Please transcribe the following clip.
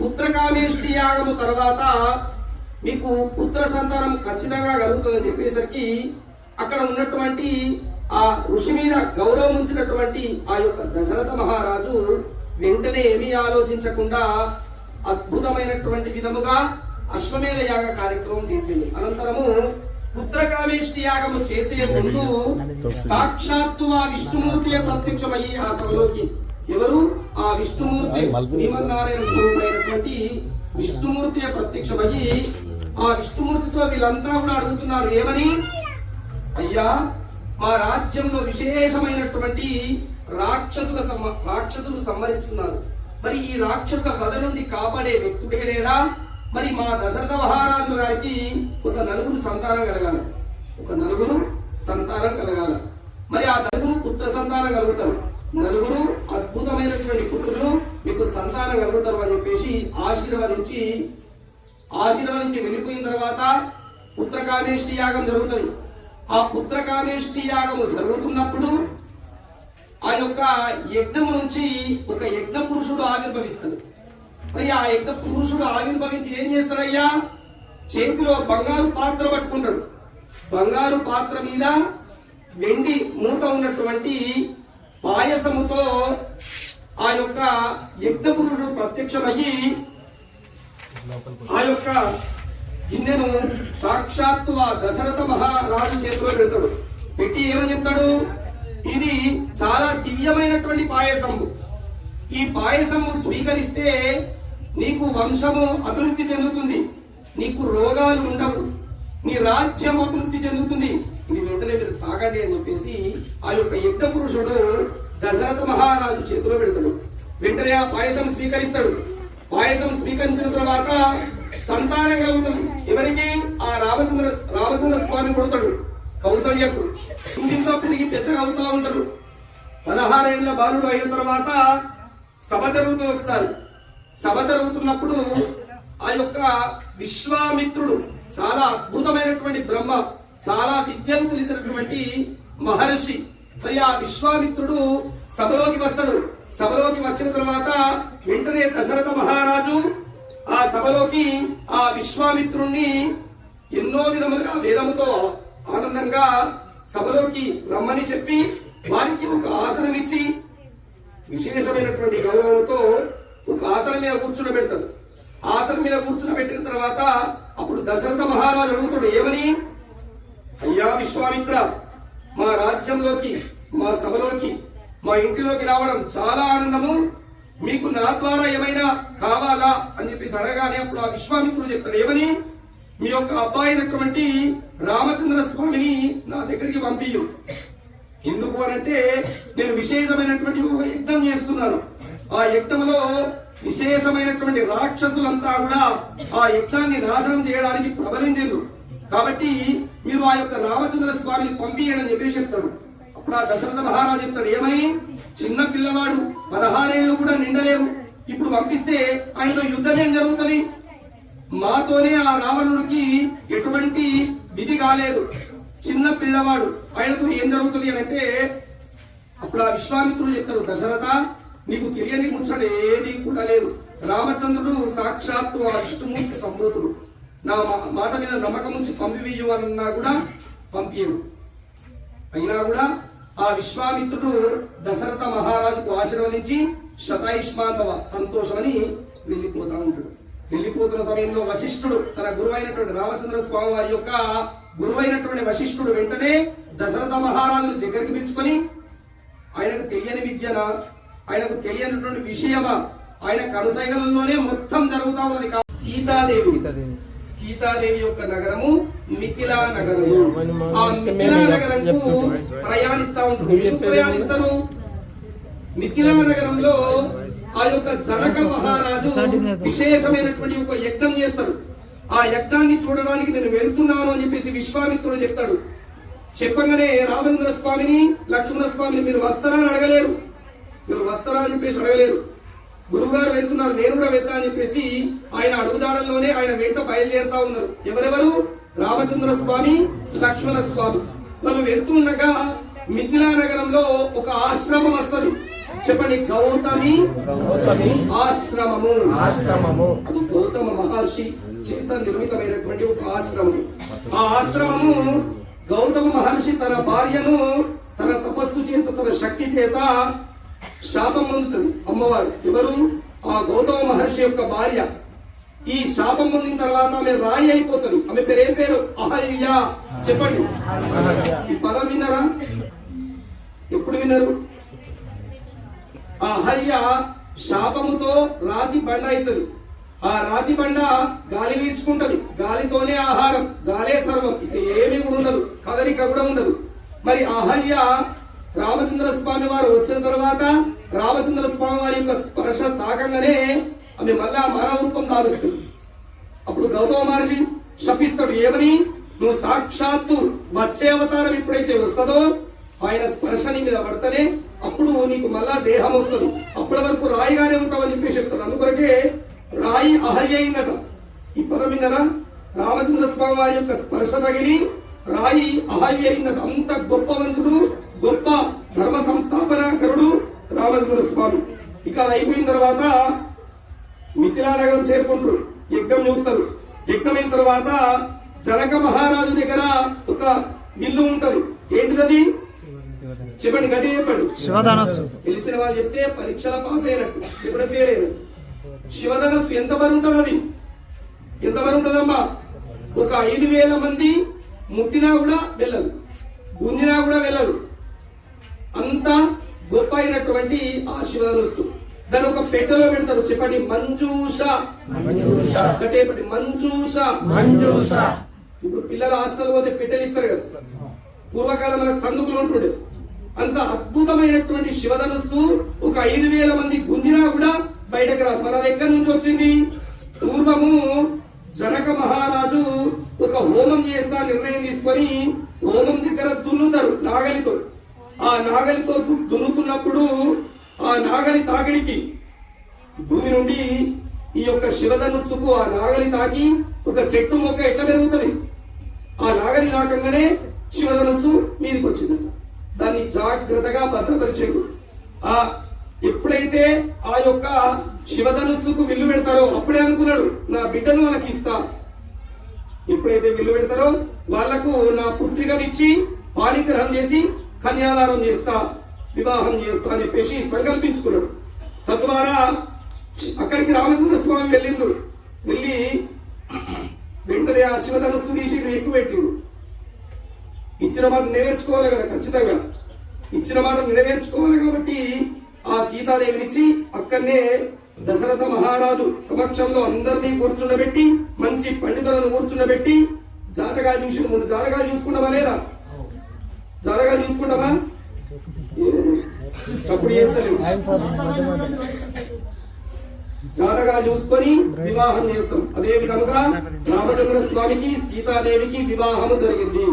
పుత్రకామేష్టి యాగము తర్వాత మీకు పుత్ర సంతానం ఖచ్చితంగా కలుగుతుందని చెప్పేసరికి అక్కడ ఉన్నటువంటి ఆ ఋషి మీద గౌరవం ఉంచినటువంటి ఆ యొక్క దశరథ మహారాజు వెంటనే ఏమీ ఆలోచించకుండా అద్భుతమైనటువంటి విధముగా అశ్వమేధ యాగ కార్యక్రమం చేసింది. అనంతరము పుత్రకామేష్టి యాగము చేసే ముందు సాక్షాత్తు ఆ విష్ణుమూర్తి ప్రత్యక్షమయ్యి ఆ సభలోకి ఎవరు ఆ విష్ణుమూర్తి శ్రీమన్నారాయణ స్వరూపుడైనటువంటి విష్ణుమూర్తి ప్రత్యక్షమయ్యి ఆ విష్ణుమూర్తితో వీళ్ళంతా కూడా అడుగుతున్నారు ఏమని, అయ్యా మా రాజ్యంలో విశేషమైనటువంటి రాక్షసులు సంహరిస్తున్నారు, మరి ఈ రాక్షస వధ నుండి కాపాడే వ్యక్తుడే లేడా? మరి మా దశరథ మహారాజు గారికి ఒక నలుగురు సంతానం కలగాల, మరి ఆ నలుగురు పుత్ర సంతానం కలుగుతారు, నలుగురు అద్భుతమైనటువంటి పుత్రులు మీకు సంతానం కలుగుతారు అని చెప్పేసి ఆశీర్వదించి వెళ్ళిపోయిన తర్వాత పుత్రకామేష్టి యాగం జరుగుతుంది. ఆ పుత్రకామేష్టి యాగము జరుగుతున్నప్పుడు ఆ యొక్క యజ్ఞము నుంచి ఒక యజ్ఞ పురుషుడు ఆవిర్భవిస్తాడు. మరి ఆ యజ్ఞ పురుషుడు ఆవిర్భవించి ఏం చేస్తాడయ్యా, చేతిలో బంగారు పాత్ర పట్టుకుంటాడు. బంగారు పాత్ర మీద వెండి మూత ఉన్నటువంటి పాయసముతో ఆ యొక్క యజ్ఞ పురుషుడు ప్రత్యక్షమయ్యి ఆ యొక్క గిన్నెను సాక్షాత్తు ఆ దశరథ మహారాజు చేతిలో పెడతాడు. పెట్టి ఏమని చెప్తాడు, ఇది చాలా దివ్యమైనటువంటి పాయసము, ఈ పాయసము స్వీకరిస్తే నీకు వంశము అభివృద్ధి చెందుతుంది, నీకు రోగాలు ఉండవు, నీ రాజ్యం అభివృద్ధి చెందుతుంది, ఇది వెంటనే మీరు తాగండి అని చెప్పేసి ఆ యొక్క యజ్ఞ పురుషుడు దశరథ మహారాజు చేతిలో పెడతాడు. వెంటనే ఆ పాయసం స్వీకరిస్తాడు. పాయసం స్వీకరించిన తర్వాత సంతానం కలుగుతుంది. ఎవరికి? ఆ రామచంద్ర స్వామి కొడతాడు కౌసల్యకు. ఇంటితో పెరిగి పెద్దగా అవుతా ఉంటారు. 16 ఏళ్ల బాలుడు అయిన తర్వాత సభ జరుగుతుంది. ఒకసారి సభ జరుగుతున్నప్పుడు ఆ యొక్క విశ్వామిత్రుడు చాలా అద్భుతమైనటువంటి బ్రహ్మ, చాలా విద్యను తెలిసినటువంటి మహర్షి, మరి ఆ విశ్వామిత్రుడు సభలోకి వస్తాడు. సభలోకి వచ్చిన తర్వాత వెంటనే దశరథ మహారాజు ఆ సభలోకి ఆ విశ్వామిత్రుణ్ణి ఎన్నో విధములుగా వేదముతో ఆనందంగా సభలోకి రమ్మని చెప్పి వారికి ఒక ఆసనం ఇచ్చి విశేషమైనటువంటి గౌరవంతో ఒక ఆసనం మీద కూర్చుండబెడతాడు. ఆసనం మీద కూర్చుండబెట్టిన తర్వాత అప్పుడు దశరథ మహారాజు అడుగుతాడు ఏమని, అయ్యా విశ్వామిత్ర, మా రాజ్యంలోకి మా సభలోకి మా ఇంటిలోకి రావడం చాలా ఆనందము, మీకు నా ద్వారా ఏమైనా కావాలా అని చెప్పేసి అడగానే అప్పుడు ఆ విశ్వామిత్రుడు చెప్తాడు ఏమని, మీ యొక్క అబ్బాయి అయినటువంటి రామచంద్ర స్వామిని నా దగ్గరికి పంపియు. ఎందుకు అనంటే నేను విశేషమైనటువంటి ఒక యజ్ఞం చేస్తున్నాను. ఆ యజ్ఞంలో విశేషమైనటువంటి రాక్షసులంతా కూడా ఆ యజ్ఞాన్ని నాశనం చేయడానికి ప్రబలించారు, కాబట్టి మీరు ఆ యొక్క రామచంద్ర స్వామిని పంపియండి అని చెప్పేసి చెప్తాడు. అప్పుడు ఆ దశరథ మహారాజు చెప్తాడు ఏమని, చిన్న పిల్లవాడు 16 ఏళ్ళు కూడా నిండలేవు, ఇప్పుడు పంపిస్తే ఆయనతో యుద్ధం ఏం జరుగుతుంది, మాతోనే ఆ రావణుడికి ఎటువంటి విధి కాలేదు, చిన్న పిల్లవాడు ఆయనతో ఏం జరుగుతుంది అని అంటే అప్పుడు ఆ విశ్వామిత్రుడు చెప్తాడు, దశరథ నీకు తెలియని ముచ్చట ఏది కూడా లేదు, రామచంద్రుడు సాక్షాత్తు ఆ విష్ణుమూర్తి సంభూతుడు, నా మాట మీద నమ్మకం నుంచి పంపివేయు అన్నా కూడా పంపించడు. అయినా కూడా ఆ విశ్వామిత్రుడు దశరథ మహారాజుకు ఆశీర్వదించి శతాయుష్మాన్ సంతోషమని వెళ్ళిపోతా ఉంటాడు. వెళ్ళిపోతున్న సమయంలో వశిష్ఠుడు తన గురువైనటువంటి రామచంద్ర స్వామి వారి యొక్క గురువైనటువంటి వశిష్ఠుడు వెంటనే దశరథ మహారాజును దగ్గరికి పిలుచుకొని ఆయనకు తెలియని విద్యనా, ఆయనకు తెలియనటువంటి విషయమా, ఆయన కనుసైగలలోనే మొత్తం జరుగుతా ఉన్నది. సీతాదేవి యొక్క నగరము మిథిలా నగరము. ఆ మిథిలా నగరంకు ప్రయాణిస్తా ఉంటారు. ఎందుకు ప్రయాణిస్తారు? మిథిలా నగరంలో ఆ యొక్క జనక మహారాజు విశేషమైనటువంటి ఒక యజ్ఞం చేస్తాడు. ఆ యజ్ఞాన్ని చూడడానికి నేను వెళ్తున్నాను అని చెప్పేసి విశ్వామిత్రుడు చెప్తాడు. చెప్పగానే రామచంద్ర స్వామిని లక్ష్మణ స్వామిని మీరు వస్తారా అని అడగలేరు, మీరు వస్తారా అని చెప్పేసి అడగలేరు. గురువు గారు వెళ్తున్నారు, నేను కూడా వెళ్తా అని చెప్పేసి ఆయన అడుగుజాడల్లోనే ఆయన వెంట బయలుదేరుతా ఉన్నారు. ఎవరెవరు? రామచంద్ర స్వామి, లక్ష్మణ స్వామి. వాళ్ళు వెళ్తుండగా మిథిలా నగరంలో ఒక ఆశ్రమం వస్తుంది. చెప్పండి, గౌతమి ఆశ్రమము. అది గౌతమ మహర్షి చేత నిర్మితమైనటువంటి ఒక ఆశ్రమము. ఆ ఆశ్రమము గౌతమ మహర్షి తన భార్యను తన తపస్సు చేత, తన శక్తి చేత శాపం పొందుతుంది అమ్మవారు. ఎవరు? ఆ గౌతమ మహర్షి యొక్క భార్య. ఈ శాపం పొందిన తర్వాత ఆమె రాయి అయిపోతుంది. ఆమె పేరు ఏం పేరు? అహల్య. చెప్పండి, ఈ పదం విన్నారా? ఎప్పుడు విన్నారు? ఆ అహల్య శాపముతో రాతి బండ అవుతుంది. ఆ రాతి బండ గాలి పీల్చుకుంటది. గాలితోనే ఆహారం, గాలే సర్వం, ఇక ఏమీ కూడా ఉండదు, కదలిక కూడా ఉండదు. మరి అహల్య రామచంద్ర స్వామి వారు వచ్చిన తర్వాత రామచంద్ర స్వామి వారి యొక్క స్పర్శ తాకంగానే ఆమె మళ్ళా మానవ రూపం దాలుస్తుంది. అప్పుడు గౌతమ మహర్షి శపిస్తాడు. ఏమని? నువ్వు సాక్షాత్తు వచ్చే అవతారం ఎప్పుడైతే వస్తుందో ఆయన స్పర్శని మీద పడితేనే అప్పుడు నీకు మళ్ళా దేహం వస్తుంది. అప్పటి వరకు రాయిగానే ఉంటావని చెప్పి చెప్తాడు. అందుకొరకే రాయి అహల్య అయిందట. ఈ పదం విన్నారా? రామచంద్ర స్వామి వారి యొక్క స్పర్శ తగిలి రాయి అహల్య అయిందట. అంత గొప్పవంతుడు, గొప్ప ధర్మ సంస్థాపనాకరుడు రామచంద్ర స్వామి. ఇక అయిపోయిన తర్వాత మిథిలా నగరం చేరుకుంటారు. యజ్ఞం చూస్తారు. యజ్ఞమైన తర్వాత జనక మహారాజు దగ్గర ఒక ఇల్లు ఉంటది. ఏంటిది? చెప్పండి, గట్టి చెప్పండి. శివధనస్సు. తెలిసిన వాళ్ళు చెప్తే పరీక్షల పాస్ అయినట్టు, ఎప్పుడు చేయలేదు. శివధనస్సు ఎంత బరువు ఉంటుంది? అది ఎంత బరువు ఉంటుందమ్మా? ఒక 5,000 మంది ముట్టినా కూడా వెళ్ళదు, గుంజినా కూడా వెళ్ళదు. అంత గొప్ప అయినటువంటి ఆ శివధనస్సు. దాని ఒక పెట్టెలో పెడతారు. చెప్పండి, మంజూష. గట్టేపటి మంజూష. ఇప్పుడు పిల్లల హాస్టల్ పోతే పెట్టెలు ఇస్తారు కదా, పూర్వకాలం మనకు సందుకులు ఉంటుండే. అంత అద్భుతమైనటువంటి శివధనుస్సు ఒక 5,000 మంది గుంజినా కూడా బయటకు రాదు. మన దగ్గర నుంచి వచ్చింది. పూర్వము జనక మహారాజు ఒక హోమం చేస్తా నిర్ణయం తీసుకొని హోమం దగ్గర దున్నుతారు నాగలితో. ఆ నాగలితో దున్నుతున్నప్పుడు ఆ నాగలి తాకిడికి భూమి నుండి ఈ యొక్క శివధనుస్సుకు ఆ నాగలి తాకి ఒక చెట్టు మొక్క ఎట్లా పెరుగుతుంది, ఆ నాగలి తాకంగానే శివధనుస్సు మీదకి వచ్చిందట. దాన్ని జాగ్రత్తగా భద్రపరిచేడు. ఆ ఎప్పుడైతే ఆ యొక్క శివధనుస్సుకు విల్లు పెడతారో అప్పుడే అనుకున్నాడు, నా బిడ్డను వాళ్ళకి ఇస్తా. ఎప్పుడైతే విల్లు పెడతారో వాళ్లకు నా పుత్రికనిచ్చి పాణిగ్రహం చేసి కన్యాదానం చేస్తా, వివాహం చేస్తా అని చెప్పేసి సంకల్పించుకున్నాడు. తద్వారా అక్కడికి రామచంద్ర స్వామి వెళ్ళిండు. వెళ్ళి వెంటనే ఆ శివధనుస్సు తీసి ఎక్కువ పెట్టిండు. ఇచ్చిన మాట నెరవేర్చుకోవాలి కదా, ఖచ్చితంగా ఇచ్చిన మాట నెరవేర్చుకోవాలి. కాబట్టి ఆ సీతాదేవినిచ్చి అక్కడనే దశరథ మహారాజు సమక్షంలో అందరినీ కూర్చుండబెట్టి, మంచి పండితులను కూర్చుండబెట్టి జాతకాలు చూసిన ముందు జాతకాలు చూసుకుంటామా లేదా? జాతకాలు చూసుకుంటామా? అప్పుడు చేస్తలేదు. జాతకాలు చూసుకొని వివాహం చేస్తాం. అదే విధముగా రామచంద్ర స్వామికి సీతాదేవికి వివాహం జరిగింది.